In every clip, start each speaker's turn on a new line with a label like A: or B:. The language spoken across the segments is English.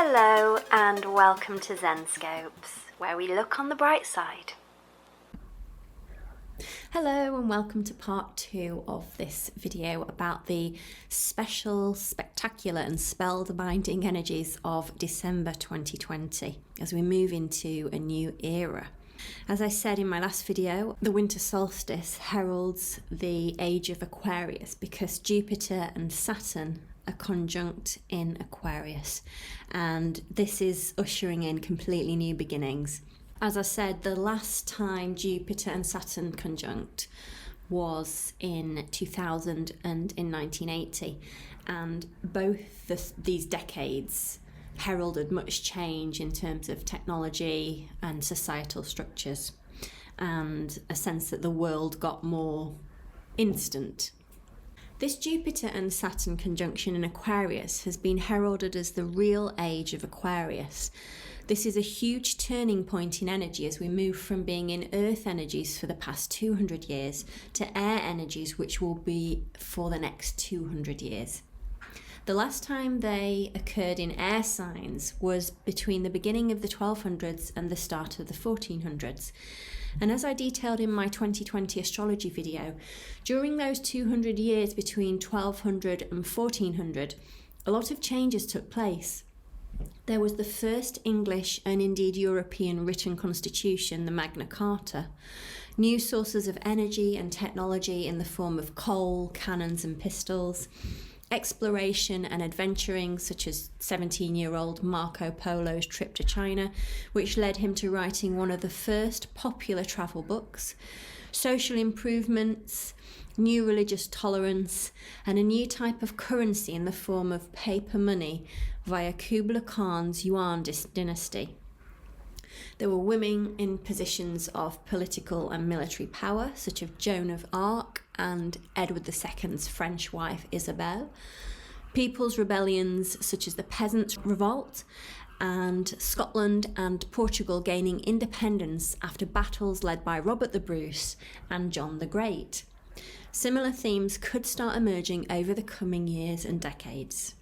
A: Hello and welcome to Zenscopes, where we look on the bright side.
B: Hello and welcome to part 2 of this video about the special, spectacular and spellbinding energies of December 2020 as we move into a new era. As I said in my last video, the Winter Solstice heralds the Age of Aquarius because Jupiter and Saturn are conjunct in Aquarius, and this is ushering in completely new beginnings. As I said, the last time Jupiter and Saturn conjunct was in 2000 and in 1980, and both these decades heralded much change in terms of technology and societal structures, and a sense that the world got more instant. This Jupiter and Saturn conjunction in Aquarius has been heralded as the real age of Aquarius. This is a huge turning point in energy as we move from being in earth energies for the past 200 years to air energies, which will be for the next 200 years. The last time they occurred in air signs was between the beginning of the 1200s and the start of the 1400s. And as I detailed in my 2020 astrology video, during those 200 years between 1200 and 1400, a lot of changes took place. There was the first English and indeed European written constitution, the Magna Carta, new sources of energy and technology in the form of coal, cannons and pistols, exploration and adventuring, such as 17-year-old Marco Polo's trip to China, which led him to writing one of the first popular travel books, social improvements, new religious tolerance, and a new type of currency in the form of paper money via Kublai Khan's Yuan dynasty. There were women in positions of political and military power, such as Joan of Arc and Edward II's French wife Isabel, people's rebellions such as the Peasants' Revolt, and Scotland and Portugal gaining independence after battles led by Robert the Bruce and John the Great. Similar themes could start emerging over the coming years and decades.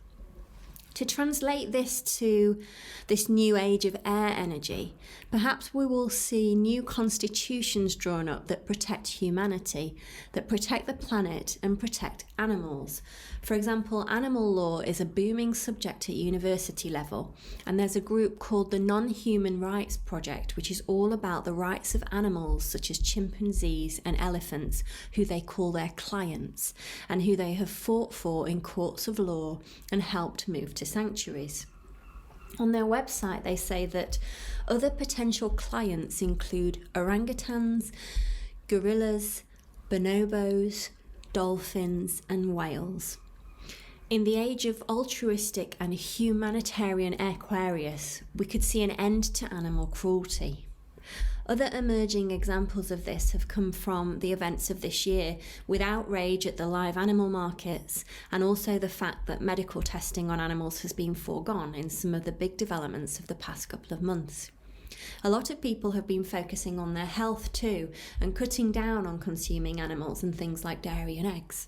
B: To translate this to this new age of air energy, perhaps we will see new constitutions drawn up that protect humanity, that protect the planet and protect animals. For example, animal law is a booming subject at university level, and there's a group called the Non-Human Rights Project, which is all about the rights of animals such as chimpanzees and elephants, who they call their clients, and who they have fought for in courts of law and helped move to sanctuaries. On their website, they say that other potential clients include orangutans, gorillas, bonobos, dolphins, and whales. In the age of altruistic and humanitarian Aquarius, we could see an end to animal cruelty. Other emerging examples of this have come from the events of this year, with outrage at the live animal markets, and also the fact that medical testing on animals has been foregone in some of the big developments of the past couple of months. A lot of people have been focusing on their health too, and cutting down on consuming animals and things like dairy and eggs.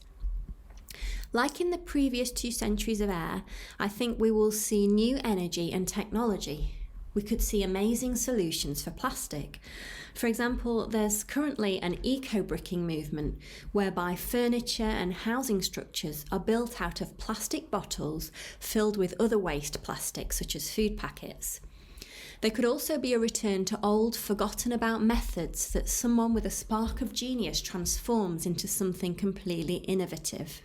B: Like in the previous 2 centuries of air, I think we will see new energy and technology. We could see amazing solutions for plastic. For example, there's currently an eco-bricking movement whereby furniture and housing structures are built out of plastic bottles filled with other waste plastics such as food packets. There could also be a return to old, forgotten about methods that someone with a spark of genius transforms into something completely innovative.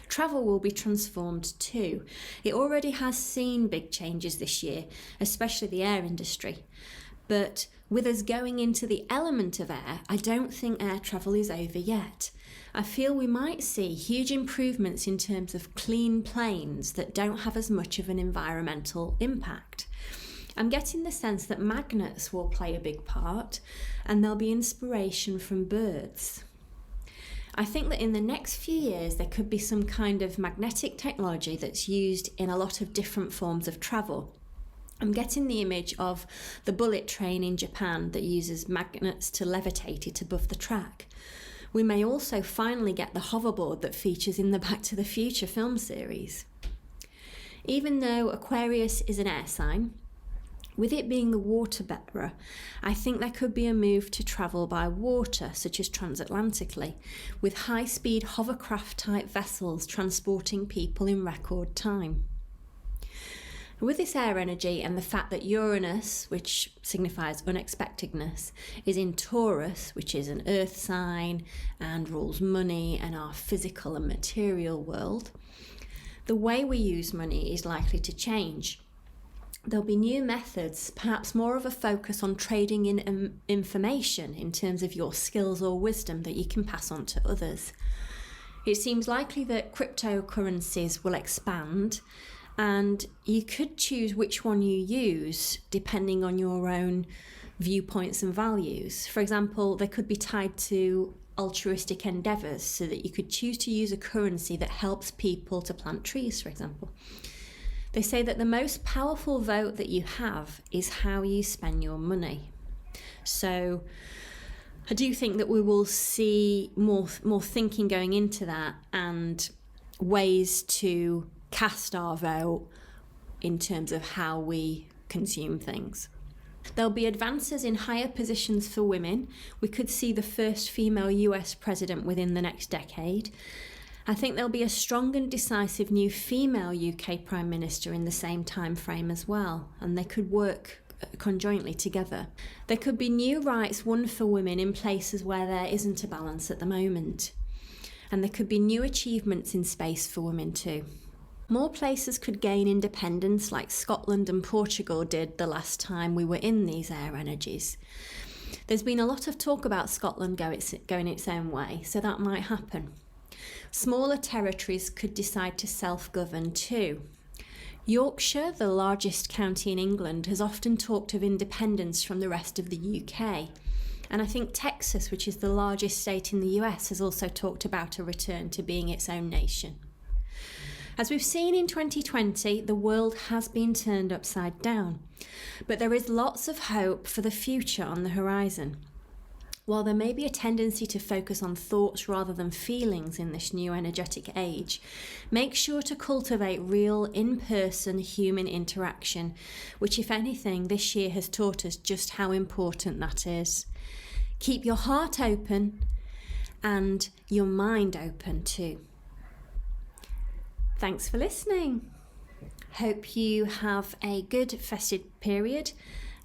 B: Travel will be transformed too. It already has seen big changes this year, especially the air industry. But with us going into the element of air, I don't think air travel is over yet. I feel we might see huge improvements in terms of clean planes that don't have as much of an environmental impact. I'm getting the sense that magnets will play a big part, and there'll be inspiration from birds. I think that in the next few years there could be some kind of magnetic technology that's used in a lot of different forms of travel. I'm getting the image of the bullet train in Japan that uses magnets to levitate it above the track. We may also finally get the hoverboard that features in the Back to the Future film series. Even though Aquarius is an air sign, with it being the water bearer, I think there could be a move to travel by water, such as transatlantically, with high-speed hovercraft-type vessels transporting people in record time. With this air energy and the fact that Uranus, which signifies unexpectedness, is in Taurus, which is an earth sign and rules money and our physical and material world, the way we use money is likely to change. There'll be new methods, perhaps more of a focus on trading in information in terms of your skills or wisdom that you can pass on to others. It seems likely that cryptocurrencies will expand, and you could choose which one you use depending on your own viewpoints and values. For example, they could be tied to altruistic endeavours, so that you could choose to use a currency that helps people to plant trees, for example. They say that the most powerful vote that you have is how you spend your money. So I do think that we will see more thinking going into that, and ways to cast our vote in terms of how we consume things. There'll be advances in higher positions for women. We could see the first female US president within the next decade. I think there'll be a strong and decisive new female UK Prime Minister in the same time frame as well, and they could work conjointly together. There could be new rights won for women in places where there isn't a balance at the moment. And there could be new achievements in space for women too. More places could gain independence, like Scotland and Portugal did the last time we were in these air energies. There's been a lot of talk about Scotland going its own way, so that might happen. Smaller territories could decide to self-govern too. Yorkshire, the largest county in England, has often talked of independence from the rest of the UK. And I think Texas, which is the largest state in the US, has also talked about a return to being its own nation. As we've seen in 2020, the world has been turned upside down, but there is lots of hope for the future on the horizon. While there may be a tendency to focus on thoughts rather than feelings in this new energetic age, make sure to cultivate real in-person human interaction, which, if anything, this year has taught us just how important that is. Keep your heart open and your mind open too. Thanks for listening. Hope you have a good festive period,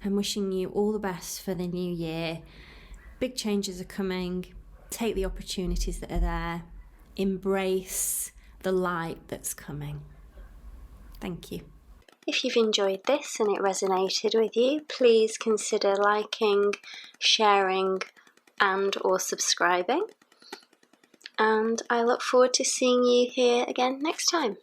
B: and wishing you all the best for the new year. Big changes are coming. Take the opportunities that are there. Embrace the light that's coming. Thank you.
A: If you've enjoyed this and it resonated with you, please consider liking, sharing, and/or subscribing. And I look forward to seeing you here again next time.